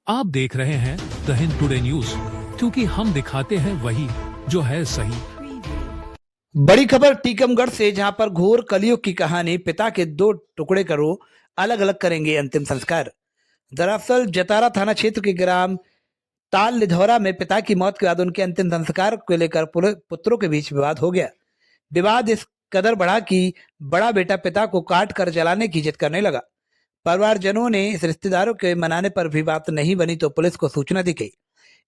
आप देख रहे हैं द हिंद टुडे न्यूज, क्योंकि हम दिखाते हैं वही जो है सही। बड़ी खबर टीकमगढ़ से, जहां पर घोर कलयुग की कहानी, पिता के दो टुकड़े करो, अलग अलग करेंगे अंतिम संस्कार। दरअसल जतारा थाना क्षेत्र के ग्राम ताल लिधौरा में पिता की मौत के बाद उनके अंतिम संस्कार को लेकर पुत्रों के बीच विवाद हो गया। विवाद इस कदर बढ़ा कि बड़ा बेटा पिता को काट कर जलाने की जिद करने लगा। परिवारजनों ने इस रिश्तेदारों के मनाने पर भी बात नहीं बनी तो पुलिस को सूचना दी गई।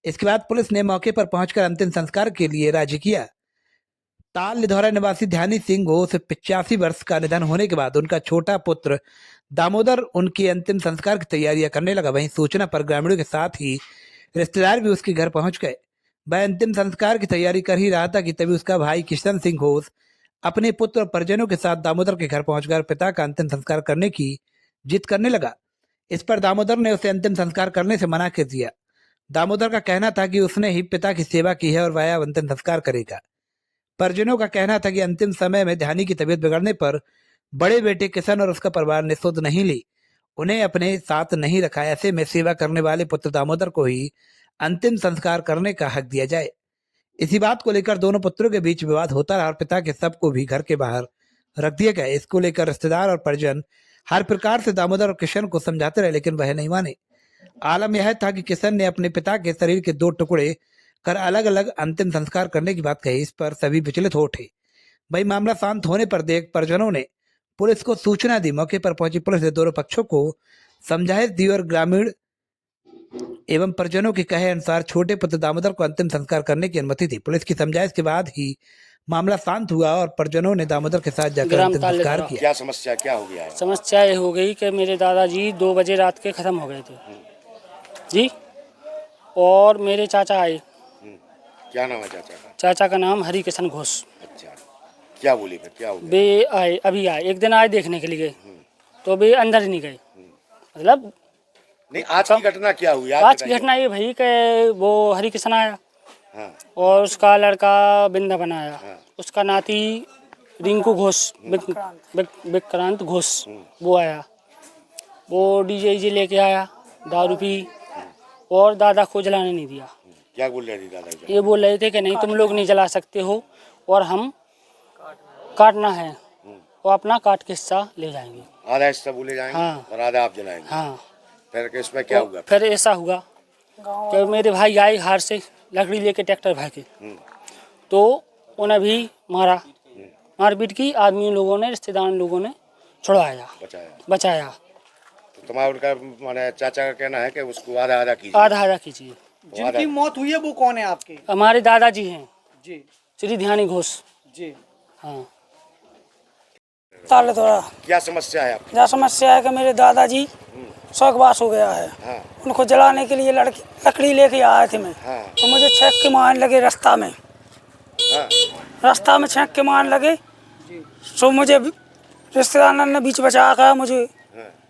इसके बाद पुलिस ने मौके पर पहुंचकर अंतिम संस्कार के लिए राजी किया। ताल लिधौरा निवासी ध्यानी सिंह घोष 85 वर्ष का निधन होने के बाद उनका छोटा पुत्र दामोदर उनकी अंतिम संस्कार की तैयारियां करने लगा। वहीं सूचना पर ग्रामीणों के साथ ही रिश्तेदार भी उसके घर पहुंच गए। वह अंतिम संस्कार की तैयारी कर ही रहा था कि तभी उसका भाई किशन सिंह घोष अपने पुत्र और परिजनों के साथ दामोदर के घर पहुंचकर पिता का अंतिम संस्कार करने की जिद करने लगा। इस पर दामोदर ने उसे अंतिम संस्कार करने से मना कर दिया। दामोदर का कहना था कि उसने ही पिता की सेवा की है और वह अब अंतिम संस्कार करेगा। परिजनों का कहना था कि अंतिम समय में ध्यानी की तबीयत बिगड़ने पर बड़े बेटे किशन और उसका परिवार ने सुध नहीं ली, उन्हें अपने साथ नहीं रखा। ऐसे में सेवा करने वाले पुत्र दामोदर को ही अंतिम संस्कार करने का हक दिया जाए। इसी बात को लेकर दोनों पुत्रों के बीच विवाद होता रहा और पिता के शव को भी घर के बाहर रख दिया गया। इसको लेकर रिश्तेदार और परिजन हर प्रकार से दामोदर और किशन को समझाते रहे, लेकिन वह नहीं माने। आलम यह था कि किशन ने अपने पिता के शरीर के दो टुकड़े कर अलग अलग अंतिम संस्कार करने की बात कही। इस पर सभी विचलित हो उठे। वही मामला शांत होने पर देख परिजनों ने पुलिस को सूचना दी। मौके पर पहुंची पुलिस ने दोनों पक्षों को समझाइश दी और ग्रामीण एवं परिजनों के कहे अनुसार छोटे पुत्र दामोदर को अंतिम संस्कार करने की अनुमति दी। पुलिस की समझाइश के बाद ही मामला शांत हुआ और परिजनों ने दामोदर के साथ जाकर अंतिम संस्कार किया। क्या समस्या क्या हो गया है? समस्या ये हो गई कि मेरे दादाजी 2 बजे रात के ख़त्म हो गए थे जी, और मेरे चाचा आए। क्या नाम है चाचा का? चाचा का नाम हरि किशन घोष। अच्छा, क्या बोली फिर, क्या हो गया? वे आए, अभी आए, एक दिन आए देखने के लिए, तो वे अंदर ही नहीं गए। मतलब नहीं, आज की घटना क्या हुई? आज की घटना ये भाई कि वो हरि किशन आया, हाँ, और उसका लड़का वृंदावन आया, हाँ, उसका नाती रिंकू घोष, विक्रांत घोष, वो आया। वो डीजे लेके आया, दारू पी, और दादा को जलाने नहीं दिया। क्या बोल रहे थे दादाजी? ये बोल रहे थे कि नहीं, तुम लोग नहीं जला सकते हो और हम काटना है, और अपना काट के हिस्सा ले जाएंगे। आधा हिस्सा बोले जाएंगे, हाँ, और आधा आप जलाएंगे। हाँ। फिर इसमें क्या हुआ? फिर ऐसा हुआ कि मेरे भाई आए हार से लकड़ी लेके ट्रैक्टर भाई के, तो उन्हें भी मारा, मारपीट की। आदमी लोगों ने, रिश्तेदार लोगों ने छुड़वाया, बचाया। तो तुम्हारा उनका माने चाचा का कहना है कि उसको आधा आधा कीजिए। आधा आधा कीजिए। जिनकी मौत हुई है वो कौन है आपके? हमारे दादाजी हैं जी श्री ध्यानी घोष जी। हाँ। ताले थोड़ा क्या समस्या है आपकी? क्या समस्या है कि मेरे दादाजी स्वर्गवास हो गया है। हाँ, उनको जलाने के लिए लकड़ी लेके आए थे मैं। हाँ, तो मुझे छेक के मारने लगे रास्ता में। हाँ, रास्ता में छेक के मारने लगे, तो मुझे रिश्तेदार ने बीच बचा कर मुझे,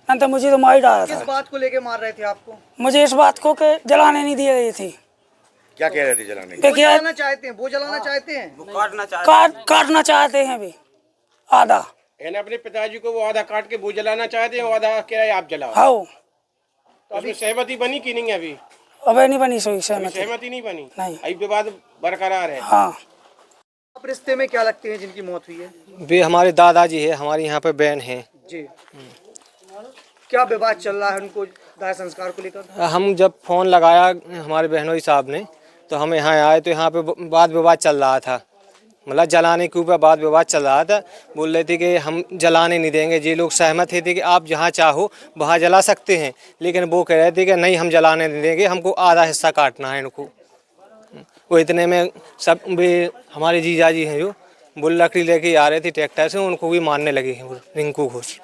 नहीं तो मुझे तो मार डाला किस था। बात को लेके मार रहे थे आपको? मुझे इस बात को कि जलाने नहीं दिए रहे थे। क्या कह रहे थे जलाने के? कि वो क्या जलाना चाहते हैं, वो जलाना चाहते हैं, काटना चाहते हैं भी आधा। यानी अपने पिताजी को वो आधा काट के वो जलाना चाहते हैं, और आधा कह रहे आप जलाओ। हाँ, तो अभी सहमति बनी कि नहीं? अभी अबे नहीं बनी सोई सहमति। सहमति नहीं बनी। नहीं। अभी विवाद बरकरार है। हाँ। आप रिश्ते में क्या लगते हैं जिनकी मौत हुई है? वे हमारे दादाजी है, हमारी यहाँ पे बहन है जी। क्या विवाद चल रहा है उनको दाह संस्कार को लेकर? हम जब फ़ोन लगाया हमारे बहनोई साहब ने, तो हम यहाँ आए तो यहाँ पे वाद विवाद चल रहा था। मतलब जलाने के ऊपर वाद विवाद चल रहा था। बोल रहे थे कि हम जलाने नहीं देंगे। ये लोग सहमत थे कि आप जहाँ चाहो वहाँ जला सकते हैं, लेकिन वो कह रहे थे कि नहीं, हम जलाने नहीं देंगे, हमको आधा हिस्सा काटना है इनको। वो इतने में सब वे हमारे जीजा जी हैं जो वो लकड़ी लेके आ रहे थे ट्रैक्टर से, उनको भी मारने लगे हैं वो रिंकू घोष।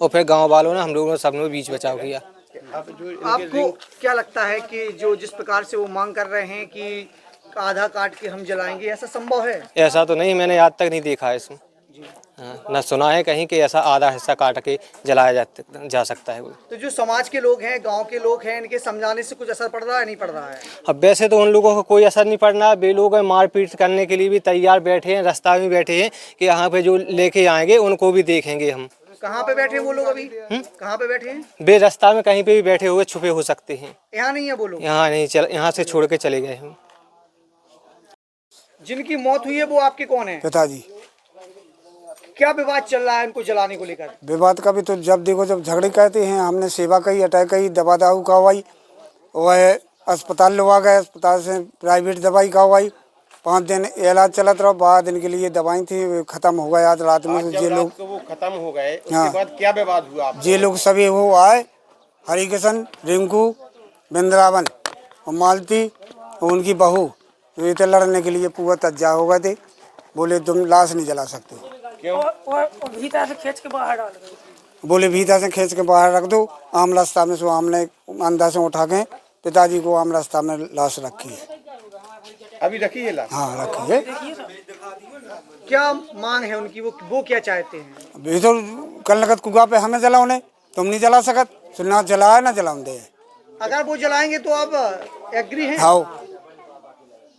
और फिर गांव वालों ने, हम लोगों ने, सब ने बीच बचाव किया। आपको क्या लगता है कि जो जिस प्रकार से वो मांग कर रहे हैं कि आधा काट के हम जलाएंगे, ऐसा संभव है? ऐसा तो नहीं, मैंने आज तक नहीं देखा है इसमें। न सुना है कहीं कि ऐसा आधा हिस्सा काट के जलाया जा सकता है। तो जो समाज के लोग हैं, गांव के लोग हैं, इनके समझाने से कुछ असर पड़ रहा है, नहीं पड़ रहा है? अब वैसे तो उन लोगों को कोई असर नहीं पड़ना है। वे लोग मारपीट करने के लिए भी तैयार बैठे हैं, रास्ता में बैठे हैं कि यहाँ पे जो लेके आएंगे उनको भी देखेंगे हम। कहाँ पे बैठे हैं वो लोग अभी? कहाँ पे बैठे हैं? बेरास्ता में कहीं पे भी बैठे हुए छुपे हो सकते हैं। यहाँ नहीं है वो लोग? यहाँ नहीं, चल यहाँ से छोड़ के चले गए हम। जिनकी मौत हुई है वो आपके कौन है? पिताजी। क्या विवाद चल रहा है इनको जलाने को लेकर? विवाद का भी तो जब देखो जब झगड़े कहते हैं, हमने सेवा कही, अटैक कही, दवा दाऊ करवाई, वह अस्पताल लगा गए, अस्पताल से प्राइवेट दवाई करवाई, 5 दिन इलाज चलत रहा, 12 दिन के लिए दवाई थी, खत्म हो गया आज रात में। जब ये रात लोग को वो खत्म हो गए, उसके हाँ। बाद क्या विवाद हुआ आप? ये लोग सभी वो आए, हरिकिशन, रिंकू, वृंदावन और मालती और उनकी बहू, ये तो लड़ने के लिए पूरा तज्जा हो गए थे। बोले तुम लाश नहीं जला सकते, और भीतर से खींच के बाहर डाल गए। बोले भीतर से खींच के बाहर रख दो। आम रास्ता में सो हमने अंदर से उठा के पिताजी को आम रास्ता में लाश रखी है। अभी रखी है लाश? हाँ रखी है। क्या मांग है उनकी? वो क्या चाहते हैं? अभी तो कल लगत कुआ पे हमें जलाओने, तुम नहीं जला सकत, तो ना जलाए ना जलाऊं दे। अगर वो जलाएंगे तो आप एग्री हैं? हाँ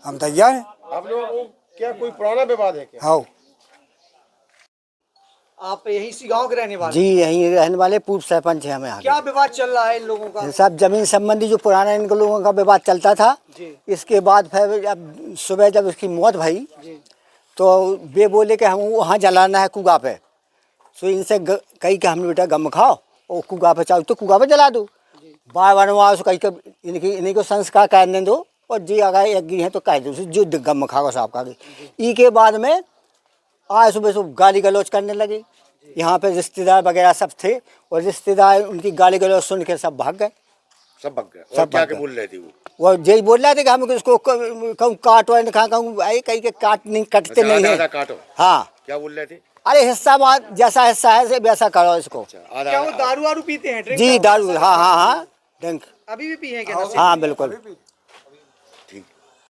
हम तैयार हैं। आप लोगों को क्या कोई पुराना विवाद है क्या? हाँ आप यही इसी गांव के रहने वाले? जी यहीं रहने वाले, पूर्व सरपंच है हमें यहाँ क्या विवाद चल रहा है इन लोगों का? के। सब जमीन संबंधी जो पुराना इन लोगों का विवाद चलता था, इसके बाद फिर अब सुबह जब उसकी मौत भई तो वे बोले कि हम वहाँ जलाना है कुआ पे। तो इनसे कही कि हम बेटा गम खाओ और कुआ पे चाहो तो कुआ पे जला दो। बार बार वहाँ कही कि इन्हीं को संस्कार करने दो, और जी अगर एग्री है तो कह दो जो गम खाओ साहब का। ई के बाद में आज सुबह सुबह गाली गलौज करने लगे। यहाँ पे रिश्तेदार वगैरह सब थे, और रिश्तेदार उनकी गाली गलौज सुन के सब भाग गए। सब भाग गए? सब और क्या भाग के गए। बोल रहे थे वो? वो यही बोल रहे थे कि हम इसको कहूँ काटो है, कहूँ आई कहीं के काट नहीं कटते नहीं आधा है। काटो? हाँ क्या बोल रहे थे? अरे हिस्सा जैसा हिस्सा है वैसा करो इसको। क्या वो दारू वारू पीते हैं? ड्रिंक जी दारू, हाँ हाँ हाँ ड्रिंक, अभी भी पी हैं क्या? हाँ बिल्कुल।